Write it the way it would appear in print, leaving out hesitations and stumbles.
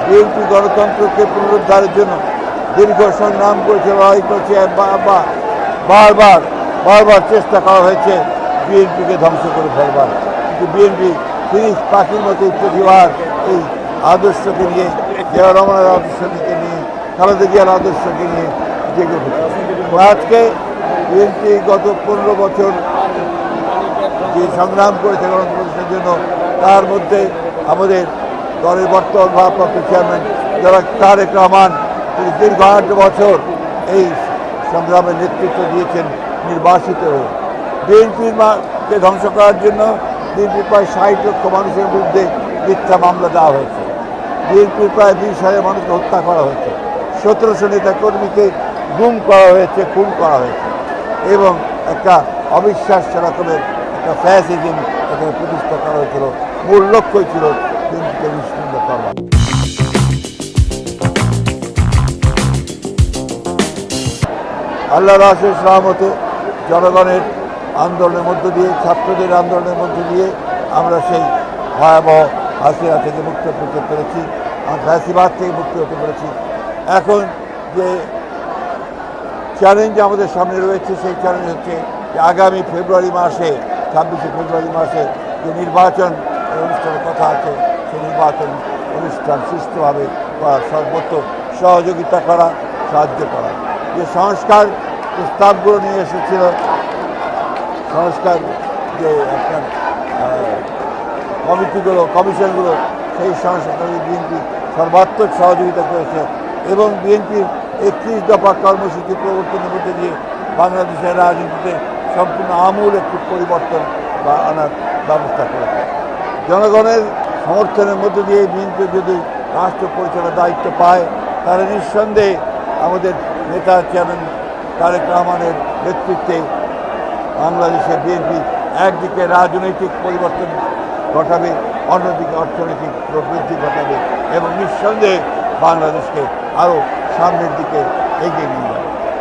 BNP গণতন্ত্রকে পুনরুদ্ধারের জন্য দীর্ঘ সংগ্রাম করেছে, লড়াই করেছে, বারবার চেষ্টা করা হয়েছে বিএনপিকে ধ্বংস করে ফেলবার। কিন্তু বিএনপি ফিনিশ পাখির মতো প্রতিবার এই আদর্শকে নিয়ে, জিয়া রহমানের আদর্শকে নিয়ে, খালেদা জিয়ার আদর্শকে নিয়ে জেগে উঠেছে। আজকে বিএনপি গত 15 বছর যে সংগ্রাম করেছে গণতন্ত্রের জন্য, তার মধ্যে আমাদের দলের বর্তমান ভারপ্রাপ্ত চেয়ারম্যান যারা তারেক রহমান, তিনি দীর্ঘ 8 বছর এই সংগ্রামের নেতৃত্ব দিয়েছেন নির্বাসিত হয়ে। বিএনপিকে ধ্বংস করার জন্য বিএনপির প্রায় 60 লক্ষ মানুষের বিরুদ্ধে মিথ্যা মামলা দেওয়া হয়েছে। বিএনপির প্রায় 20,000 মানুষকে হত্যা করা হয়েছে। 1700 নেতা কর্মীকে গুম করা হয়েছে, খুন করা হয়েছে, এবং একটা অবিশ্বাস্য রকমের একটা ফ্যাসিজম এখানে প্রতিষ্ঠা করা হয়েছিল। মূল লক্ষ্যই ছিল বিএনপিকে নিশ্চিহ্ন করা। আল্লাহর আশীষ রহমতে জনগণের আন্দোলনের মধ্য দিয়ে, ছাত্রদের আন্দোলনের মধ্য দিয়ে আমরা সেই ভয়াবহ হাসিনা থেকে মুক্ত হতে পেরেছি, ফ্যাসিবাদ থেকে মুক্ত হতে পেরেছি। এখন যে চ্যালেঞ্জ আমাদের সামনে রয়েছে, সেই চ্যালেঞ্জ হচ্ছে যে আগামী ফেব্রুয়ারি মাসে, 26শে ফেব্রুয়ারি মাসে যে নির্বাচন অনুষ্ঠানের কথা আছে, সেই নির্বাচন অনুষ্ঠান সুষ্ঠুভাবে করার সর্বোচ্চ সহযোগিতা করা, সাহায্য করা। যে সংস্কার প্রস্তাবগুলো নিয়ে এসেছিল, সংস্কার যে আপনার কমিশনগুলো, সেই সংস্কারে বিএনপি সর্বাত্মক সহযোগিতা করেছে, এবং বিএনপির 31 দফা কর্মসূচি প্রবর্তনের মধ্যে দিয়ে বাংলাদেশের রাজনীতিতে সম্পূর্ণ আমূল একটি পরিবর্তন বা আনার ব্যবস্থা করেছে। জনগণের সমর্থনের মধ্যে দিয়ে বিএনপি যদি রাষ্ট্র পরিচালনার দায়িত্ব পায়, তাহলে নিঃসন্দেহে আমাদের নেতা চেয়ারম্যান তারেক রহমানের নেতৃত্বে বাংলাদেশের বিএনপি একদিকে রাজনৈতিক পরিবর্তন ঘটাবে, অন্যদিকে অর্থনৈতিক প্রবৃদ্ধি ঘটাবে, এবং নিঃসন্দেহে বাংলাদেশকে আরও সামনের দিকে এগিয়ে নিয়ে যাবে।